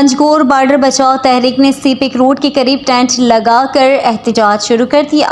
Panjgur border बचाओ तहरीक ने CPEC road के करीब टेंट लगाकर एहतजाज शुरू कर दिया।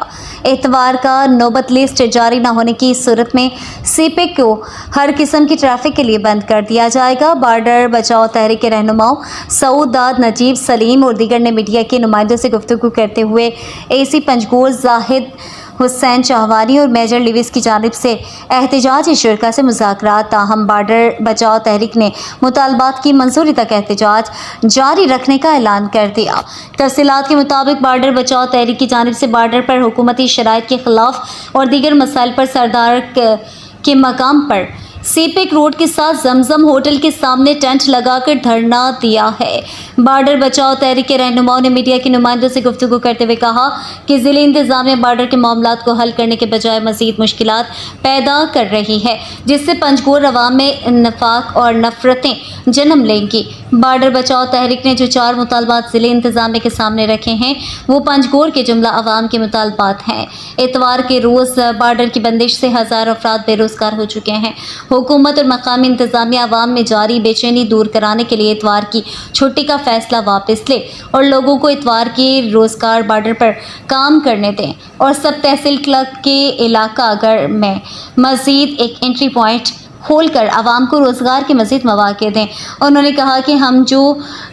इतवार का नौबत लिस्ट जारी न होने की सूरत में सीपेक को हर किस्म की ट्रैफिक के लिए बंद कर दिया जाएगा। बॉर्डर बचाओ तहरीक के रहनुमाओं सऊद दाद, नजीब सलीम और दीगर ने मीडिया के नुमाइंदों से गुफ्तगू करते हुए एसी पंजगोर जाहिद हुसैन चाहवानी और मेजर लिविस की जानिब से एहतजाजी शुरा से मुज़ाकरात ताहम बॉर्डर बचाओ तहरीक ने मुतालबात की मंजूरी तक एहतजाज जारी रखने का ऐलान कर दिया। तफसीलात के मुताबिक बॉर्डर बचाओ तहरीक की जानिब से बॉर्डर पर हुकूमती शराइत के खिलाफ और दीगर मसाइल पर सरदार के मकाम पर सीपेक रोड के साथ जमजम होटल के सामने टेंट लगाकर धरना दिया है। बॉर्डर बचाओ तहरीक के रहनुमाओं ने मीडिया के नुमाइंदों से गुफ्तगू करते हुए कहा कि ज़िले इंतज़ामिया बॉर्डर के मामलात को हल करने के बजाय मज़ीद मुश्किलात पैदा कर रही है, जिससे पंजगोर अवाम में नफाक और नफरतें जन्म लेंगी। बॉर्डर बचाओ तहरीक ने जो 4 मुतालबात ज़िले इंतज़ामिया के सामने रखे हैं वो पंजगोर के जुमला अवाम के मुतालबात हैं। इतवार के रोज़ बॉर्डर की बंदिश से हज़ारों अफराद बेरोज़गार हो चुके हैं। हुकूमत और मकामी इंतज़ामिया अवाम में जारी बेचैनी दूर कराने के लिए इतवार की छुट्टी का फैसला वापस ले और लोगों को इतवार के रोज़गार बॉर्डर पर काम करने दें और सब तहसील क्लर्क के इलाका अगर में मज़ीद एक एंट्री पॉइंट खोलकर आवाम को रोज़गार के मज़ीद मौक़े दें। उन्होंने कहा कि हम जो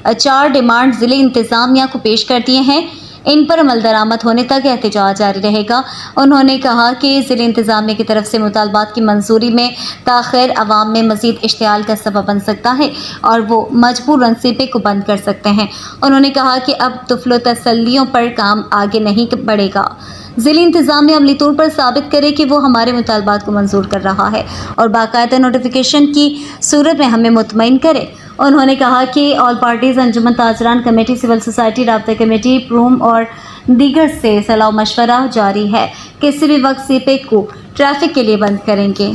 4 डिमांड ज़िले इंतज़ामिया को पेश कर दिए हैं इन पर अमल दरामद होने तक एहतजाज जारी रहेगा। उन्होंने कहा कि ज़िले इंतज़ामिया की तरफ से मुतालबात की मंजूरी में ताख़ीर अवाम में मज़ीद इश्तियाल का सबब बन सकता है और वो मजबूरन सीपेक को बंद कर सकते हैं। उन्होंने कहा कि अब तुफलो तसल्लियों पर काम आगे नहीं बढ़ेगा। ज़िले इंतज़ामिया अमली तौर पर साबित करे कि वो हमारे मुतालबात को मंजूर कर रहा है और बाकायदा नोटिफिकेशन की सूरत में हमें मुतमईन करे। उन्होंने कहा कि ऑल पार्टीज़ अंजुमन ताजरान कमेटी, सिविल सोसाइटी, राब्ता कमेटी, प्रूम और दीगर से सलाह मशवरा जारी है। किसी भी वक्त सीपेक को ट्रैफिक के लिए बंद करेंगे।